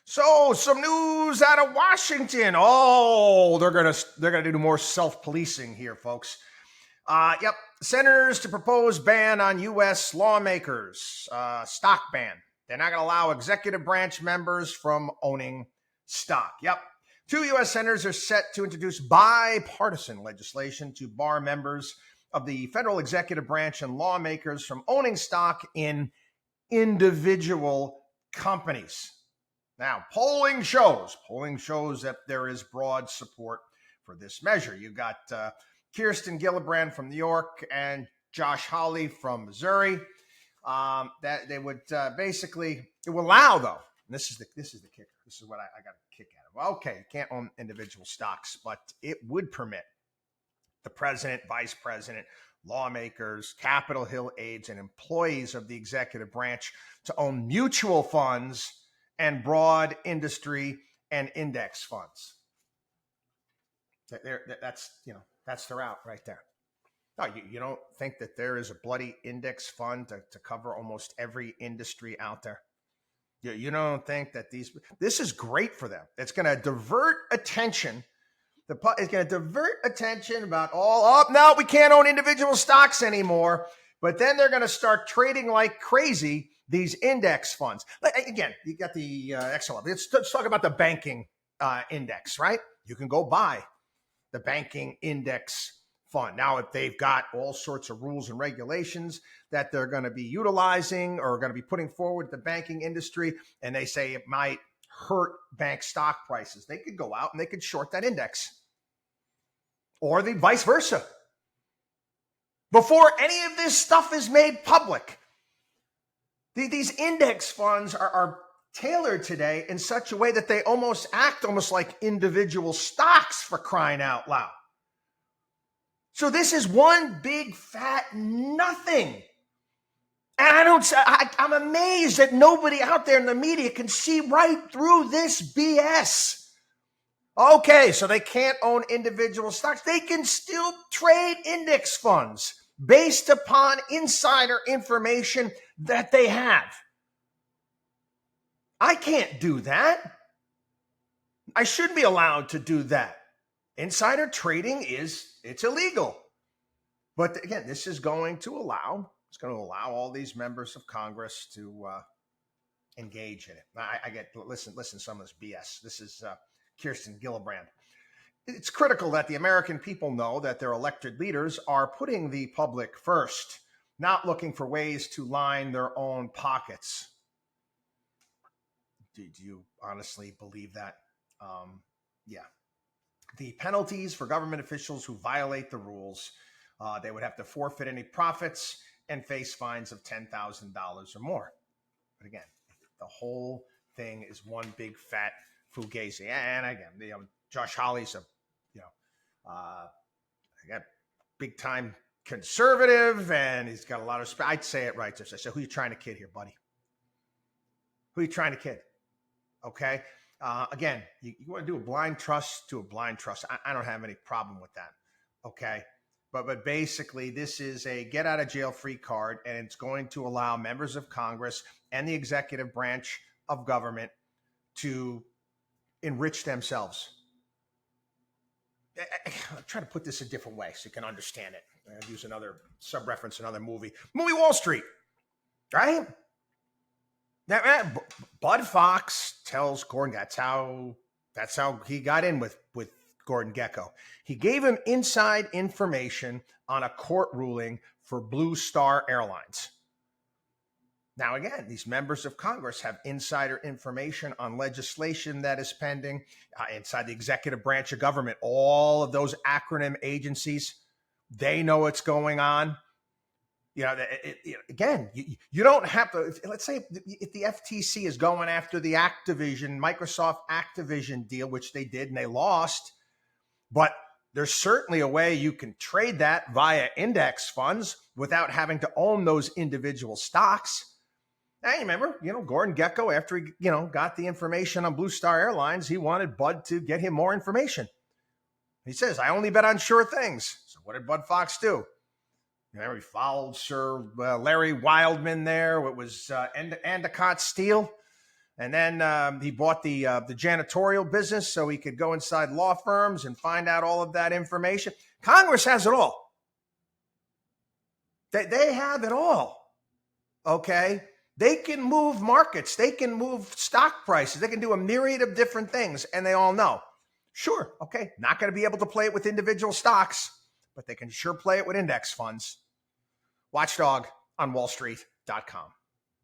So, some news out of Washington. Oh, they're gonna do more self-policing here, folks. Yep, senators to propose ban on U.S. lawmakers. Stock ban. They're not gonna allow executive branch members from owning stock. Yep. 2 U.S. senators are set to introduce bipartisan legislation to bar members of the federal executive branch and lawmakers from owning stock in individual companies. Now, polling shows that there is broad support for this measure. You got Kirsten Gillibrand from New York and Josh Hawley from Missouri. That they would basically, it will allow, though. And this is the kicker. This is what I got a kick out of. Well, okay, you can't own individual stocks, but it would permit the president, vice president, lawmakers, Capitol Hill aides, and employees of the executive branch to own mutual funds and broad industry and index funds. That's the route right there. No, you don't think that there is a bloody index fund to cover almost every industry out there? You don't think that this is great for them. It's going to divert attention. It's going to divert attention about no, we can't own individual stocks anymore. But then they're going to start trading like crazy these index funds. Again, you got the XLF. Let's talk about the banking index, right? You can go buy the banking index fund. Now, if they've got all sorts of rules and regulations that they're going to be utilizing or going to be putting forward the banking industry, and they say it might hurt bank stock prices, they could go out and they could short that index, or the vice versa. Before any of this stuff is made public, these index funds are tailored today in such a way that they act almost like individual stocks, for crying out loud. So this is one big fat nothing. And I'm amazed that nobody out there in the media can see right through this BS. Okay, so they can't own individual stocks. They can still trade index funds based upon insider information that they have. I can't do that. I shouldn't be allowed to do that. Insider trading it's illegal. But again, this is going to allow all these members of Congress to engage in it. I get, listen, some of this BS. This is Kirsten Gillibrand. It's critical that the American people know that their elected leaders are putting the public first, not looking for ways to line their own pockets. Do you honestly believe that? Yeah. The penalties for government officials who violate the rules, they would have to forfeit any profits and face fines of $10,000 or more. But again, the whole thing is one big fat fugazi. And again, Josh Hawley's a big time conservative, and he's got a lot of. I'd say it right. I said, who are you trying to kid here, buddy? Who are you trying to kid? Okay. Again, you want to do a blind trust to a blind trust. I don't have any problem with that. Okay. But basically, this is a get out of jail free card, and it's going to allow members of Congress and the executive branch of government to enrich themselves. I'm trying to put this a different way so you can understand it. I'll use another sub-reference, another movie Wall Street, right? Now, Bud Fox tells Gordon that's how he got in with Gordon Gekko. He gave him inside information on a court ruling for Blue Star Airlines. Now, again, these members of Congress have insider information on legislation that is pending inside the executive branch of government. All of those acronym agencies, they know what's going on. Again, you don't have to. Let's say if the FTC is going after the Microsoft Activision deal, which they did and they lost, but there's certainly a way you can trade that via index funds without having to own those individual stocks. Now, you remember, Gordon Gekko, after he, got the information on Blue Star Airlines, he wanted Bud to get him more information. He says, I only bet on sure things. So what did Bud Fox do? Remember, he followed Sir Larry Wildman there. It was Endicott Steel. And then he bought the janitorial business so he could go inside law firms and find out all of that information. Congress has it all. They have it all. Okay? They can move markets. They can move stock prices. They can do a myriad of different things, and they all know. Sure, okay, not going to be able to play it with individual stocks, but they can sure play it with index funds. WatchDog on WallStreet.com.